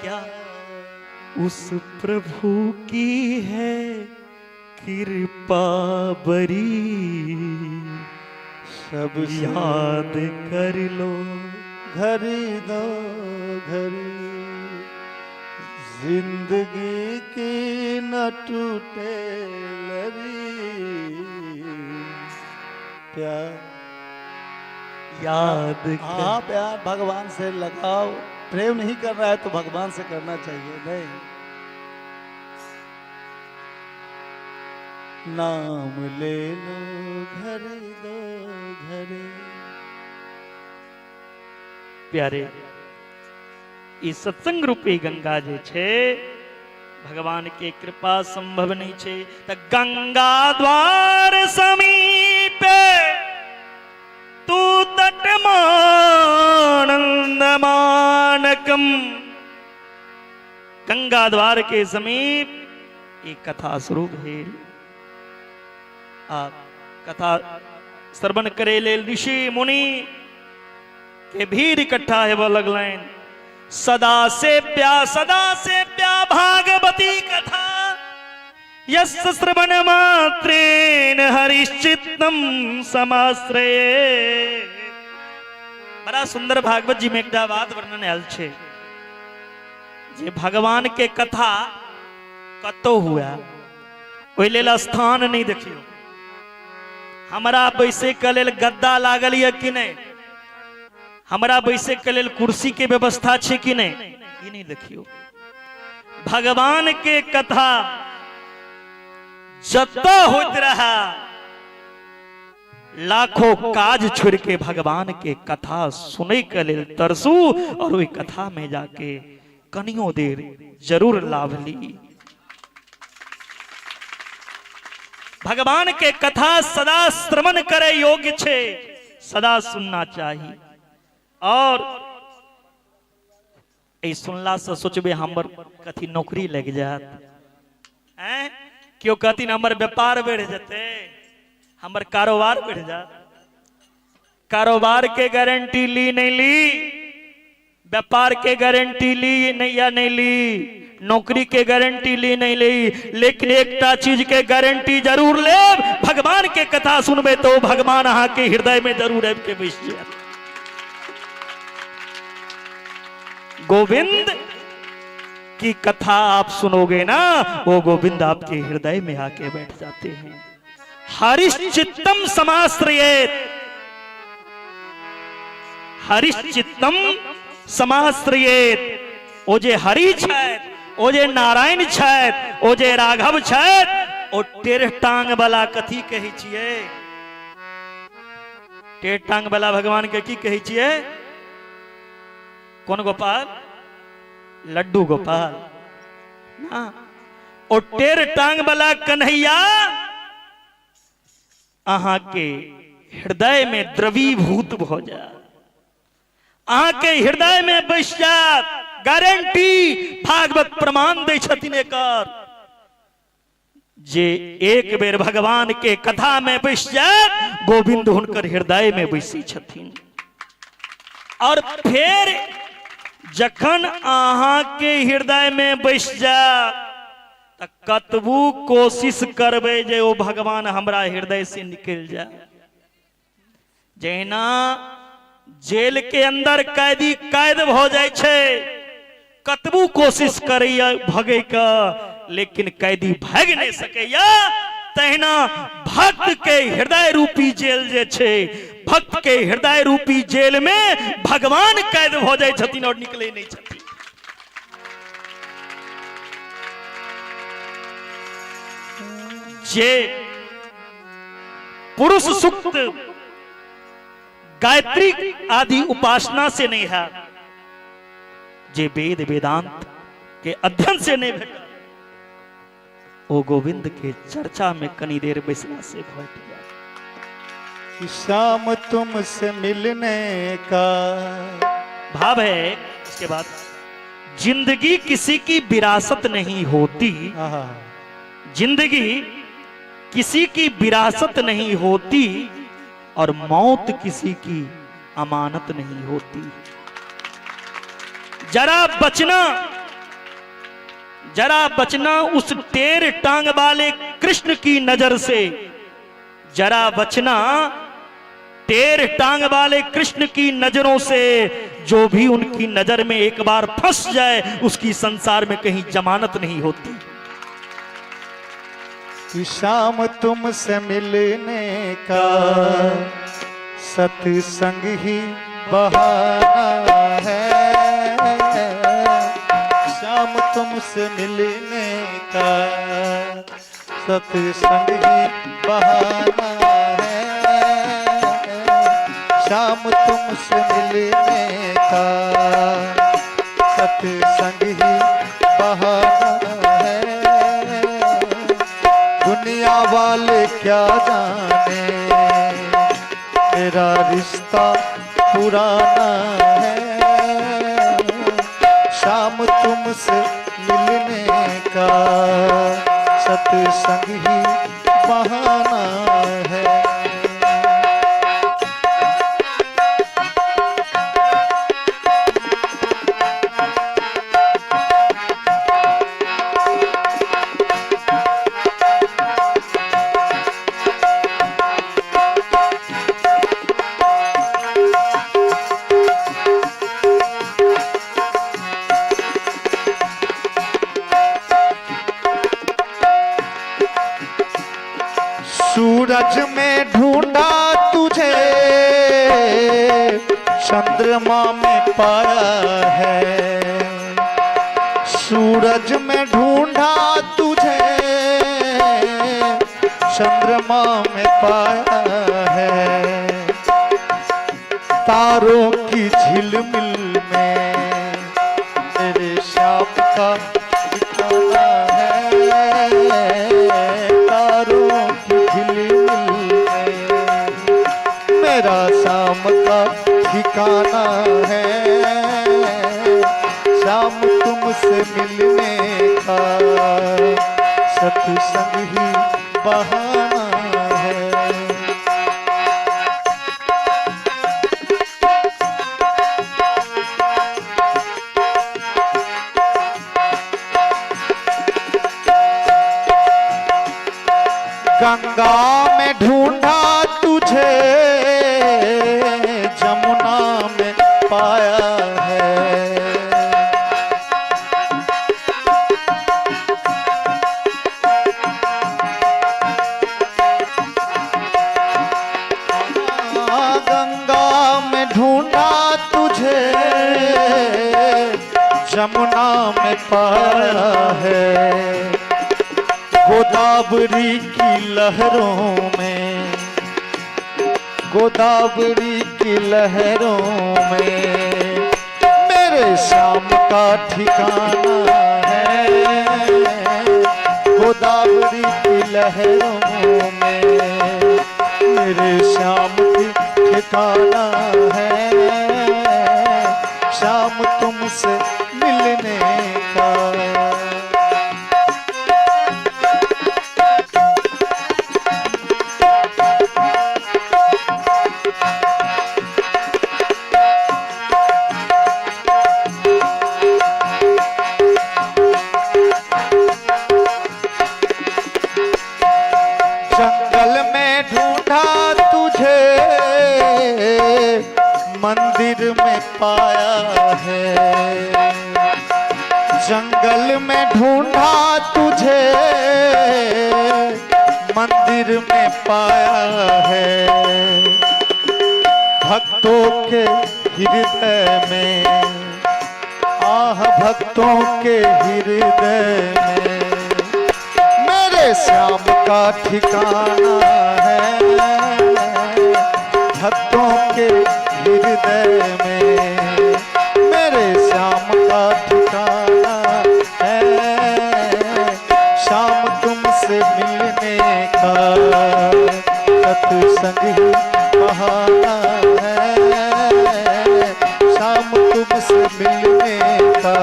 क्या? उस प्रभु की है कृपा बरी, सब याद कर लो घड़ी दो घड़ी, जिंदगी की न टूटे लड़ी। प्यार याद हाँ, प्यार भगवान से लगाओ। प्रेम नहीं कर रहा है तो भगवान से करना चाहिए। नहीं, नाम ले लो घड़ी दो घड़ी। प्यारे ई सत्संग रूपी गंगा जे छे भगवान के कृपा संभव नहीं छे। त गंगा द्वार समीपे तू तटमानंदमानकम। गंगा द्वार के समीप एक कथा शुरू भेल। आप कथा श्रवण करे ले ऋषि मुनि के भीड़ इकट्ठा है वो लगलाइन। सदा से प्या भागवती कथा, यस्य श्रवण मात्रेण हरिश्चित्तम समाश्रये। बड़ा सुंदर भागवत जी में एक बात वर्णन आयल छे जे भगवान के कथा कतो हुआ ओहि लेल स्थान नहीं देखियो। हमरा बैसे के लेल गद्दा लागल है कि नहीं, हमरा बैसे के लेल कुर्सी के व्यवस्था छे कि नहीं, ये नहीं देखियो। भगवान के कथा जत्ता होत रहा, लाखों काज छोड़ के भगवान के कथा सुने के लेल तरसू और वही कथा में जाके कनियो देर जरूर लाभ ली। भगवान के कथा सदा श्रवण करे योग्य छे, सदा सुनना चाहिए। और ए सुनला से सोचबे हमर कथी नौकरी लग जात हैं, क्यों कहती हमर व्यापार बढ़ जाते, हमर कारोबार बढ़ जात। कारोबार के गारंटी ली नहीं ली, व्यापार के गारंटी ली नहीं या नहीं ली, नौकरी के गारंटी ली नहीं ली, लेकिन एकटा चीज के गारंटी जरूर ले, भगवान के कथा सुनबे तो भगवान अहाँ के हृदय में जरूर आबि के बैस जात। गोविंद की कथा आप सुनोगे ना, वो गोविंद आपके हृदय में आके बैठ जाते हैं। हरिश्चित्तम समाश्रयेत, हरिश्चित्तम समाश्रयेत। ओ जे हरि छथि, ओ जे नारायण छथि, ओ जे राघव छथि, ओ टेढ़ टांग वाला कथी कहै छियै? टेढ़ टांग वाला भगवान के की कहै छियै? कौन गोपाल? लड्डू गोपाल ना। ओ टेढ़ टांग वाला कन्हैया अहाँ के हृदय में द्रवीभूत हो जाए, अहाँ के हृदय में बैस जात। गारंटी भागवत प्रमाण दे छथिन एकर, जे एक बेर भगवान के कथा में बैस जात, गोविंद हुनकर हृदय में बैसी छथिन। और फिर जखन अहाँ के हृदय में बैस जात त कतबू कोशिश करबे जे ओ भगवान हमरा हृदय से निकल जाए। जहिना जेल के अंदर कैदी कैद हो जाए छे, कतबू कोशिश करैया भगे का, लेकिन कैदी भाग नहीं सकैया। तहिना भक्त के हृदय रूपी जेल जे छे, भक्त के हृदय रूपी जेल में भगवान कैद हो जाए छथिन और निकले नहीं छथिन। जे पुरुष सूक्त गायत्री आदि उपासना से नहीं है, जे वेद वेदांत के अध्ययन से नहीं भेटा, वो गोविंद के चर्चा में कनी देर बैसना से बैठ गया। शाम तुमसे मिलने का भाव है। इसके बाद जिंदगी किसी की विरासत नहीं होती, जिंदगी किसी की विरासत नहीं होती, और मौत किसी की अमानत नहीं होती। जरा बचना जरा बचना उस टेढ़ टांग वाले कृष्ण की नजर से, जरा बचना टेढ़ टांग वाले कृष्ण की नजरों से। जो भी उनकी नजर में एक बार फंस जाए उसकी संसार में कहीं जमानत नहीं होती। कि शाम तुमसे मिलने का सत्संग ही बहाना है, शाम तुमसे मिलने का सत्संग ही बहाना है, शाम तुमसे मिलने का सत्संग ही बहाना है। दुनिया वाले क्या जाने मेरा रिश्ता पुराना है, शाम तुमसे मिलने का सत्संग ही बहाना है। सूरज में ढूंढा तुझे चंद्रमा में पाया है, सूरज में ढूंढा तुझे चंद्रमा में पाया है। तारों की झिलमिल में मेरे श्याम का ठिकाना है, तारों की झिलमिल में मेरा श्याम का ठिकाना है, शाम तुमसे मिलने का सत्संग ही बहाना है। गंगा में ढूंढा तुझे जमुना में पाया है, गंगा में ढूंढा तुझे जमुना में पाया है। गोदावरी की लहरों में, गोदावरी की लहरों में मेरे श्याम का ठिकाना है, गोदावरी की लहरों में मेरे श्याम की ठिकाना है, शाम तुमसे मिलने का। मंदिर में पाया है, जंगल में ढूंढा तुझे मंदिर में पाया है। भक्तों के हृदय में, आह भक्तों के हृदय में मेरे श्याम का ठिकाना है, भक्तों के हृदय में मेरे श्याम का ठिकाना है, शाम तुमसे मिलने का सत्संग ही बहाना है, शाम तुमसे मिलने का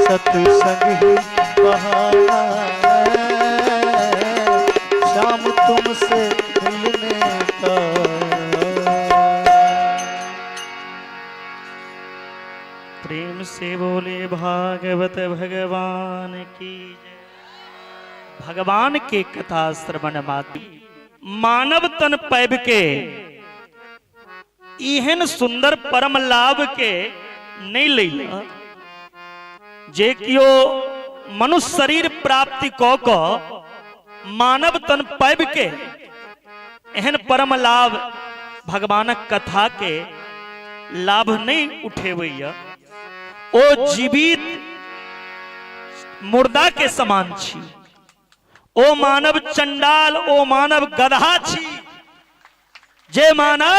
सत्संग ही बहाना है, शाम तुमसे मिलने का। प्रेम से बोले भागवत भगवान की जय। भगवान के कथा श्रवण मात्र मानव तन पैब के इहन सुंदर परम लाभ के नहीं लैला जे कियो मनुष्य शरीर प्राप्ति को मानव तन पैब के एहन परम लाभ भगवानक कथा के लाभ नहीं उठेवैया ओ जीवित मुर्दा के समान छी। ओ मानव चंडाल, ओ मानव गधा छी जे मानव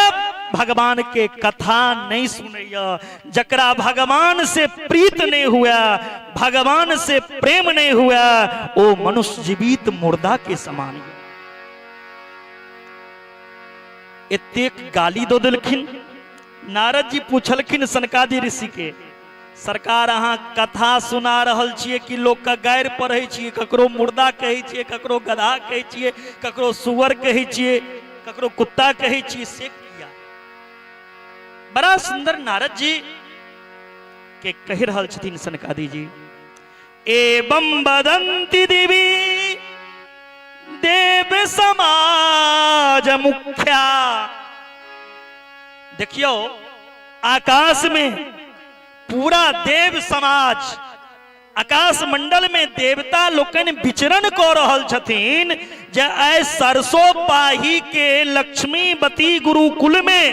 भगवान के कथा नहीं सुनैया, जकरा भगवान से प्रीत नहीं हुआ, भगवान से प्रेम नहीं हुआ, ओ मनुष्य जीवित मुर्दा के समान है। एतेक गाली दो दिलखिन। नारद जी पूछलखिन सनकादि ऋषि के, सरकार अहाँ कथा सुना रहल छिए कि लोग का गैर पढ़े छिए, ककरो मुर्दा कहे छिए, ककरो गधा कहे छिए, ककरो सुअर कहे छिए, ककरो कुत्ता कहे छिए, से किया। बड़ा सुंदर नारद जी के कह रहल छथिन सनकादि जी। एवं वदंती देवी देव समाज मुख्या। देखियो आकाश में पूरा देव समाज, आकाश मंडल में देवता लोकन विचरण को रहल छथिन जे आय सरसों पाही के लक्ष्मीवती गुरुकुल में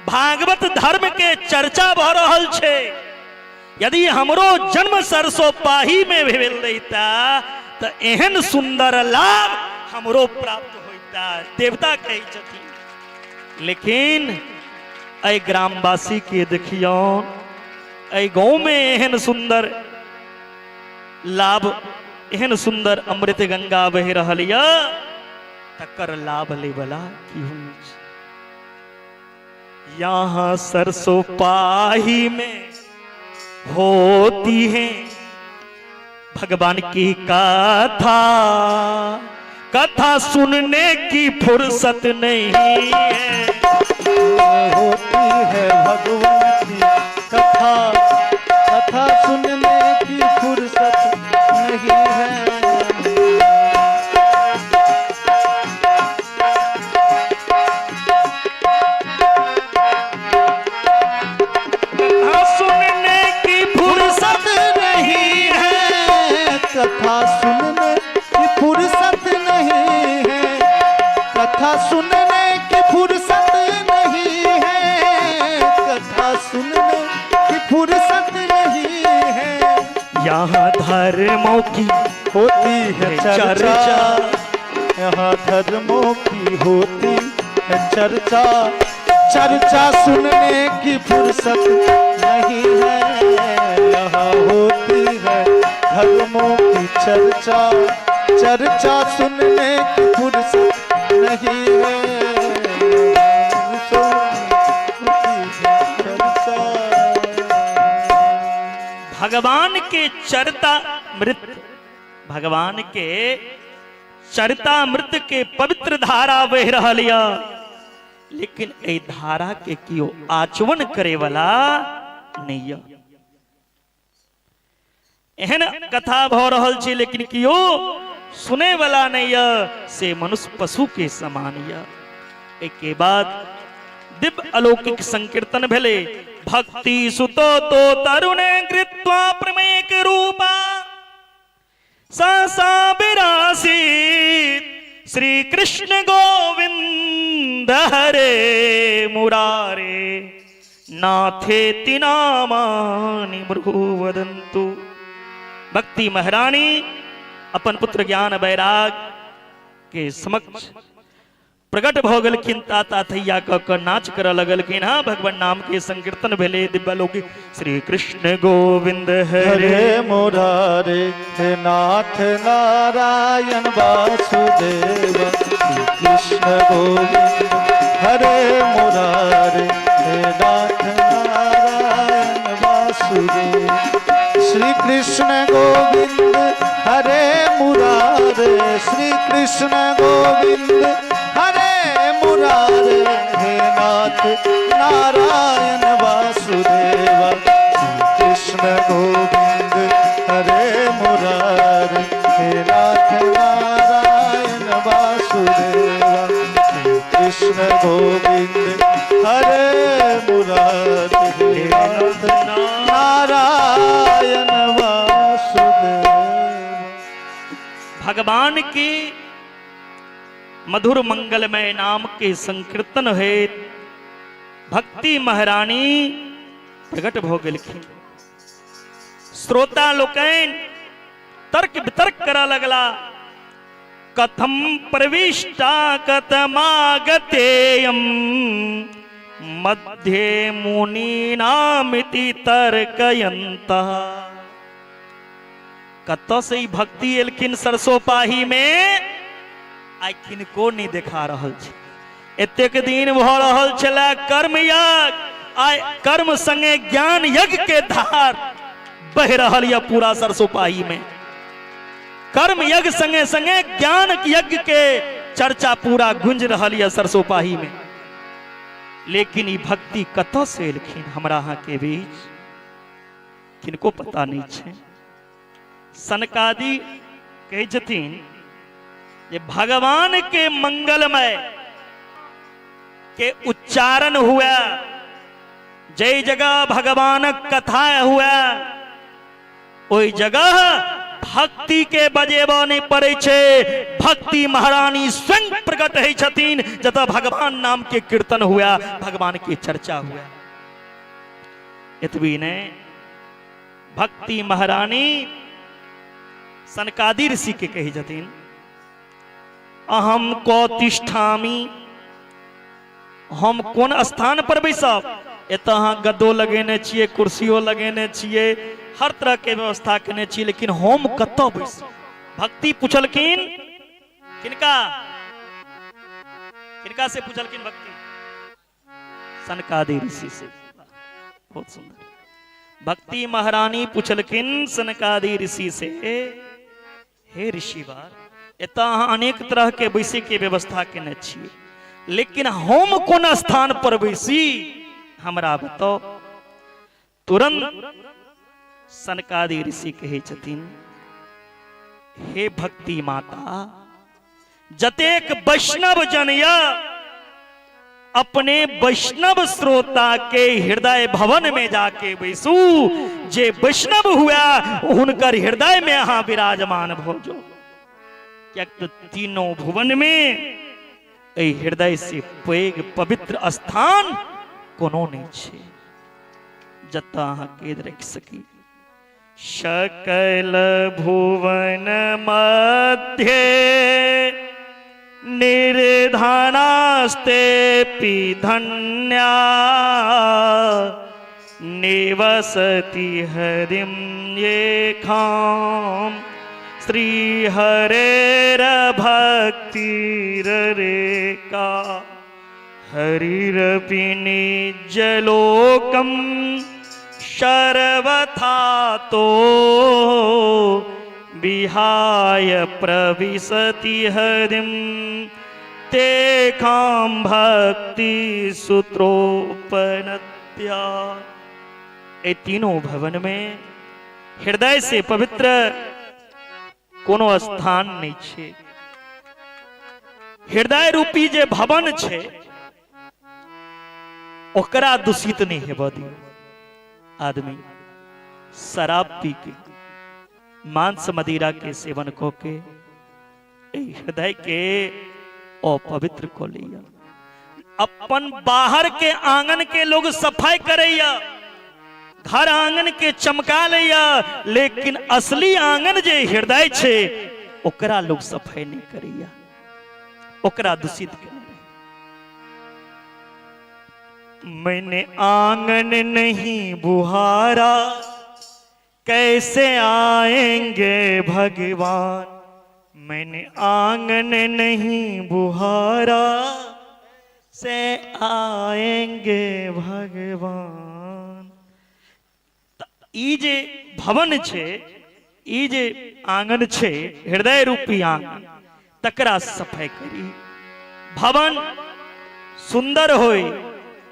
भागवत धर्म के चर्चा भ रहल छे। यदि हमरो जन्म सरसों पाही में भेल रहिता तो एहन सुंदर लाभ हमरो प्राप्त होता, देवता कहे छथिन। लेकिन ऐ ग्रामवासी के देखियो, ऐ गांव में एहन सुंदर लाभ, एहन सुंदर अमृत गंगा बह रहल या, तकर लाभ लेवला की हूँ। यहाँ सरसों पाही में होती है भगवान की कथा, कथा सुनने की फुर्सत नहीं है। होती है भगवान की कथा, कथा सुनने की फुर्सत नहीं है। कथा सुनने की फुर्सत नहीं है, कथा सुनने की फुर्सत नहीं है, कथा सुनने की फुर्सत नहीं है, कथा सुनने की फुर्सत नहीं है। यहाँ धर्मों की होती है चर्चा, चर्चा, यहाँ धर्मों की होती है चर्चा, चर्चा सुनने की फुर्सत नहीं है। यहाँ होती है धर्मों की चर्चा, चर्चा सुनने की फुर्सत नहीं है। भगवान के चरिता मृत, भगवान के चरिता मृत के पवित्र धारा बह रहल या, लेकिन ए धारा के कियो आचवन करे वाला नहीं या। एहन कथा भ रहल छे लेकिन कियो सुने वाला नहीं या, से मनुष्य पशु के समान या। एक के बाद दिव्य अलौकिक संकीर्तन भेले। भक्ति सुतो तो तरुणे कृत्वा प्रमेक रूपा सा विरासी श्री कृष्ण गोविंद हरे मुरारे नाथेति नामानि मृगुवदन्तु। भक्ति महारानी अपन पुत्र ज्ञान वैराग के समक्ष प्रकट भ गेलखिन, ताता थैया क नाच कर लगलखिन। हाँ, भगवान नाम के संकीर्तन भेले। दिव्यलोकी श्री कृष्ण गोविंद हरे मुरारे, हे नाथ नारायण वासुदेव। श्री कृष्ण गोविंद हरे मुरारे, हे नाथ नारायण वासुदेव। श्री कृष्ण गोविंद हरे मुरारे, श्री कृष्ण गोविंद हरे मुरारे, हे नाथ नारायण वासुदेव। कृष्ण गोविंद हरे मुरारी, हे नाथ नारायण वासुदेवा। श्री कृष्ण गोविंद हरे मुरारी, हे नाथ नारायण वासुदेवा। भगवान की मधुर मंगलमय नाम के संकीर्तन है भक्ति महारानी प्रकट भो गेलखिन। श्रोता लोकन तर्क वितर्क करा लगला, कथम प्रविष्टा कथमागतेयम मध्ये मुनीनामिति तर्कयंता। कत से ही भक्ति एलखिन सरसोपाही में, आई किनको नहीं देखा रहल छै। एतेक दिन भ रहल छला कर्म यज्ञ, आय कर्म संगे ज्ञान यज्ञ के धार बह रहल या पूरा सरसोपाही में। कर्म यज्ञ संगे संगे ज्ञान यज्ञ के चर्चा पूरा गुंज रहल या सरसोपाही में। लेकिन ये भक्ति कत से एलखिन हमरा अहाँ के बीच, किनको पता नहीं छे। सनकादि कहे छथिन जे भगवान के मंगलमय के उच्चारण हुआ, जय जगह भगवान कथा हुआ, ओई जगह भक्ति के बजेबा नहीं पड़े छे। भक्ति महारानी स्वयं प्रकट है छथिन, जत भगवान नाम के कीर्तन हुआ, भगवान की चर्चा हुआ। इतवी ने भक्ति महारानी सनकादि ऋषि के कही छथिन, अहम कौतिष्ठामी, हम कौन स्थान पर बैसब। एत अहाँ गद्दो लगेने छिए, कुर्सियों लगेने छिए, हर तरह के व्यवस्था केने छिए, लेकिन हम कत बैसब। भक्ति पूछलखिन किनका, किनका से पूछलखिन भक्ति? सनकादि ऋषि से। बहुत सुंदर। भक्ति महारानी पूछलखिन सनकादि ऋषि से, हे ऋषिवार, एत अहाँ अनेक तरह के बैसे के व्यवस्था केने छिए, लेकिन हम कोन स्थान पर बैसी, हमरा बताओ। तुरंत सनकादि ऋषि कहे छथिन, हे भक्ति माता, जतेक वैष्णव जनया अपने वैष्णव श्रोता के हृदय भवन में जाके बैसू। जे वैष्णव हुआ हुनकर हृदय में अहाँ विराजमान भोजो। क्या तो तीनों भुवन में हृदय से पैघ पवित्र स्थान कोनो नहीं छे, जत अहाँ केद रख सकी। सकल भुवन मध्य निर्धनास्ते धन्या, निवसति हरिं ये खाम श्री हरेर भक्तिरेका। हरिरपि निज्जलोकं सर्वथा तो विहाय प्रविशति हरिं तेखां भक्ति सूत्रोपनत्या। ये तीनों भवन में हृदय से पवित्र कोनो स्थान नहीं छे। हृदय रूपी जे भवन छे ओकरा दूषित नहीं हेबा दियो। आदमी शराब पी के, मांस मदिरा के सेवन को के हृदय के अपवित्र को लिया। अपन बाहर के आंगन के लोग सफाई करैया, घर आंगन के चमका लिया, लेकिन असली आंगन जे हृदय छे ओकरा लोग सफाई नहीं करैया, ओकरा दूषित कर। मैंने आंगन नहीं बुहारा, कैसे आएंगे भगवान। मैंने आंगन नहीं बुहारा, से आएंगे भगवान। ई जे भवन छे, ई जे आंगन छे, हृदय रूपी आंगन, तकरा सफाई करी। भवन सुंदर होय,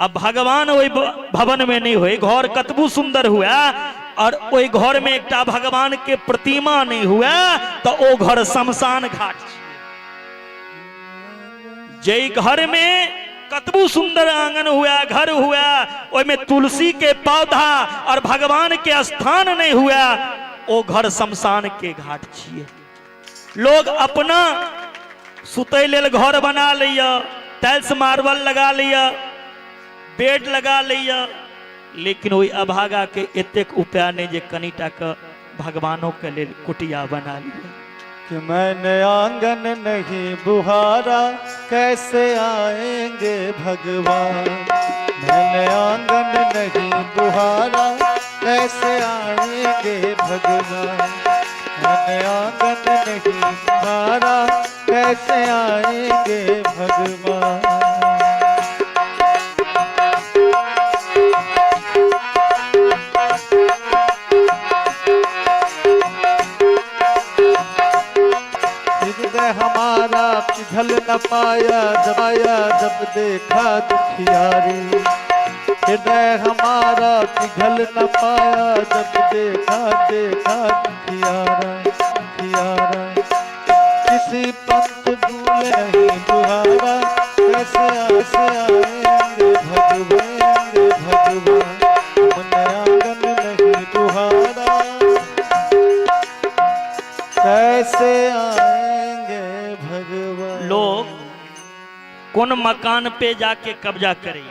अब भगवान वही भवन में नहीं होए। घर कतबू सुंदर हुआ, और ओई घर में एकटा भगवान के प्रतिमा नहीं हुआ तो ओ घर शमशान घाट छिए। जे घर में कतबू सुंदर आंगन हुआ, घर हुआ, ओई में तुलसी के पौधा और भगवान के स्थान नहीं हुआ, ओ घर शमशान के घाट छिए। लोग अपना सुतै लेल घर बना लिया, टाइल्स मार्बल लगा लिया, बेड लगा लिया, लेकिन वही अभागा के एतेक उपाय नहीं जे कनिटा के भगवानों के लिए कुटिया बना लिया। कि मैंने आंगन नहीं बुहारा कैसे आएंगे भगवान, मैंने आंगन नहीं बुहारा कैसे आएंगे भगवान, मैंने आंगन नहीं बुहारा कैसे आएंगे भगवान। हमारा पिघल न पाया जब देखा दुखियारी, हृदय हमारा पिघल न पाया जब देखा दुखियारा। किसी पंथ भूल नहीं बुहारा कैसे आएंगे भगवान, हमने आंगन नहीं बुहारा कैसे आएंगे भगवान। लोग कौन मकान पे जाके कब्जा करे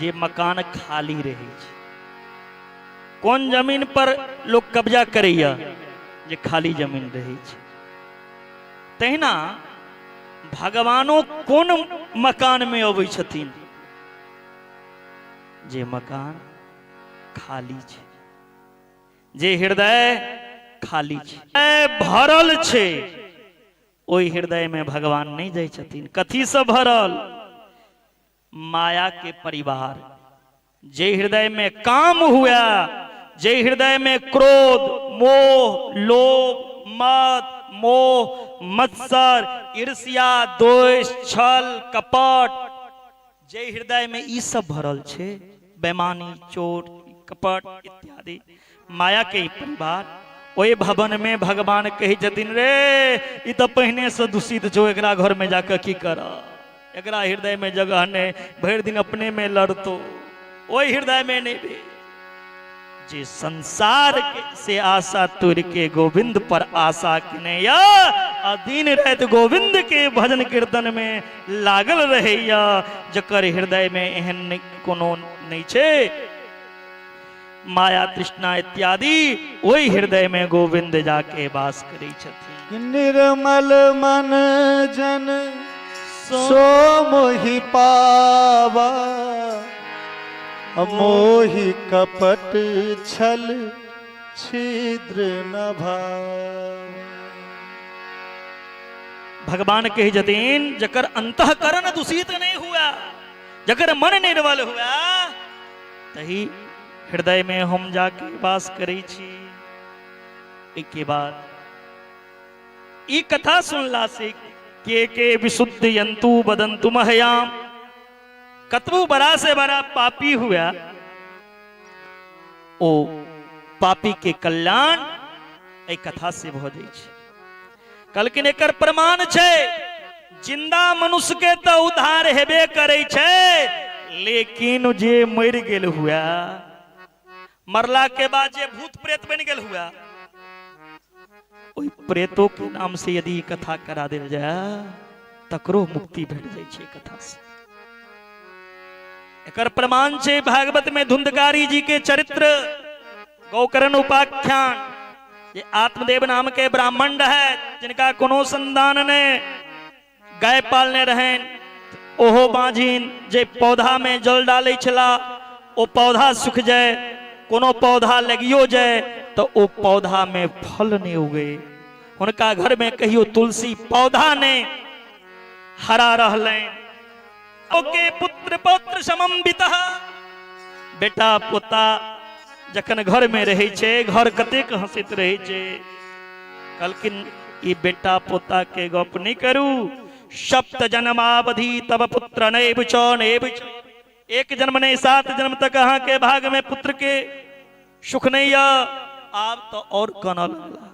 जे मकान खाली रहे, कौन जमीन पर लोग कब्जा करे जे खाली जमीन रहे। तहिना भगवानो कौन मकान में अबै छथिन जे मकान खाली छे, जे हृदय खाली छे भरल छे, ओई हृदय में भगवान नहीं जाय छथिन। कथी से भरल? माया के परिवार। जे हृदय में काम हुआ, जे हृदय में क्रोध, मोह, लोभ, मद, मोह, मत्सर, ईर्ष्या, द्वेष, छल, कपट, जे हृदय में ई सब भरल छे, बेईमानी, चोट, कपट इत्यादि माया के परिवार, ओए भवन में भगवान कही छथिन रे ई तो पहने से दूषित जो, एकरा घर में जाकर की कर, एकरा हृदय में जगह नहीं, भर दिन अपने में लड़तो, ओए हृदय में नहीं भी। जे संसार से आशा तुर के गोविंद पर आशा किने या, दिन रात गोविंद के भजन कीर्तन में लागल रहे या, जकर हृदय में एहन कोनो नहीं छे माया तृष्णा इत्यादि, वही हृदय में गोविंद जाके वास करै छथिन। निर्मल मन जन सो मोहि पावा, मोहि कपट छल छिद्र न भाव। भगवान कही जतीन जकर अंतःकरण दूषित नहीं हुआ, जकर मन निर्मल हुआ, तही हृदय में हम जाके वास करै छी। एक बाद ई कथा सुनला से के विशुद्ध यंतु बदंतु महयाम, कतबू बड़ा से बड़ा पापी हुआ, ओ पापी के कल्याण ए कथा से भ जाय छै। कलकिन एकर प्रमाण छै, जिंदा मनुष्य के तो उद्धार हेबे करे छै, लेकिन जे मर गेल हुआ, मरला के बाद जे भूत प्रेत बन गेल हुआ, ओई प्रेतों के नाम से यदि कथा करा देल जाए तकरो मुक्ति भेट जाय छै कथा से। एकर प्रमाण छै भागवत में धुंधकारी जी के चरित्र, गौकर्ण उपाख्यान। ये आत्मदेव नाम के ब्राह्मण है, जिनका कोनो संतान ने, गाय पालने रहें, ओहो बांझिन, जे पौधा में जल डाले छला, ओ पौधा सूख जाए, कोनो पौधा लगियो जाए तो ओ पौधा में फल नहीं उगे। उनका घर में कहियो तुलसी पौधा ने हरा रहले। ओके पुत्र पौत्र समन्वित, बेटा पोता जखन घर में रहे छे, घर कतेक हंसित रहे छे। कलकिन ई बेटा पोता के गप नहीं करू, सप्त जन्मावधि तब पुत्र नैव च। एक जन्म नहीं 7 जन्म तक अहाँ के भाग में पुत्र के सुख नहीं आप तो और कना लगला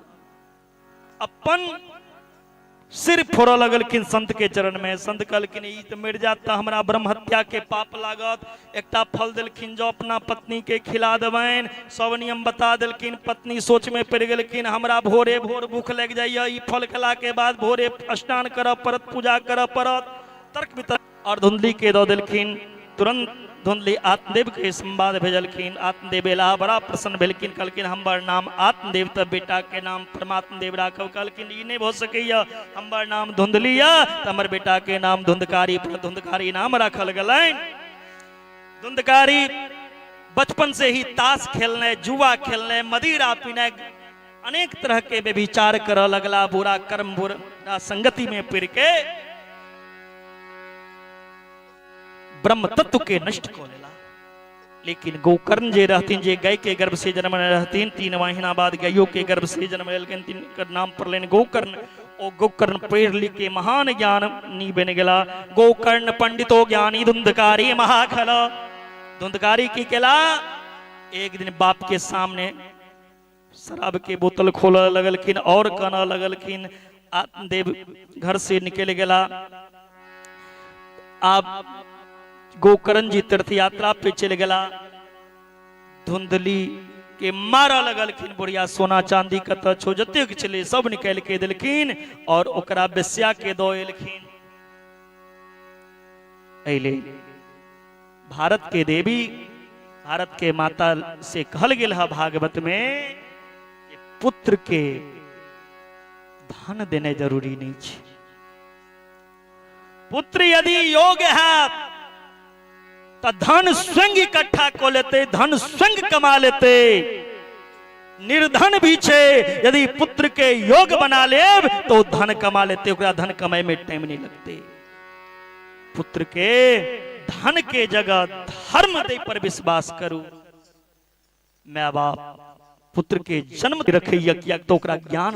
अपन सिर फोड़ लगलखिन संत के चरण में। संत कहलखिन ई तो मर जाता हमरा ब्रह्म हत्या के पाप लागत। एकटा फल दिलखिन जो अपना पत्नी के खिला देबैन। सब नियम बता दिलखिन। पत्नी सोच में पड़ गेलखिन हमरा भोरे भोर भूख लग जाइए, ई फल खला के बाद भोरे स्नान करब पड़त, पूजा करब पड़त, तर्क वितर्क और धुंधली के दो दिलखिन। तुरंत धुंधली आत्मदेव के संवाद भेजलखिन। आत्मदेव एला बड़ा प्रसन्न भेलखिन। कहलखिन हमर नाम आत्मदेव तब बेटा के नाम परमात्मा देव राखब। कहलखिन ई नहीं हो सकैया, हमर नाम धुंधली तो हमर बेटा के नाम धुंधकारी पर धुंधकारी नाम रखल गलैन। धुंधकारी बचपन से ही ताश खेलने, जुआ खेलने, मदिरा पीने, अनेक तरह के व्यभिचार कर लगला। बुरा कर्म बुरा संगति में पिर के ब्रह्म तत्व के नष्ट को लेला। लेकिन गोकर्ण जे रहतीन, जे गाय के गर्भ से जन्म रहतीन, 3 महीना बाद गायों के गर्भ से जन्म लेकिन तिनकर नाम पर लेन गोकर्ण। ओ गोकर्ण पढ़ लिख के महान ज्ञानी बन गला। गोकर्ण पंडितो ज्ञानी धुंधकारी महाखल। धुंधकारी की केला एक दिन बाप के सामने शराब के बोतल खोल लगलखिन और कहना लगलखिन। आत्मदेव घर से निकल गला। आप गोकर्ण जी तीर्थ यात्रा पे चल गला। धुंधली के मारा लगलखिन। बुढ़िया सोना चांदी कत छो जते चले सब निकल के दिलखिन और ओकरा बेस्या के दो एलखिन। अइले भारत के देवी, भारत के माता से कहल गेल है भागवत में पुत्र के धन देने जरूरी नहीं है। पुत्र यदि योग्य है तो धन स्वयं इकट्ठा को लेते, धन स्वयं कमा लेते। निर्धन भी छे यदि पुत्र के योग बना ले तो धन कमा लेते, ओकरा धन कमाए में टाइम नहीं लगते। पुत्र के धन के जगह धर्म दे पर विश्वास करू। मैं बाप पुत्र के जन्म रखिए तो ओकरा ज्ञान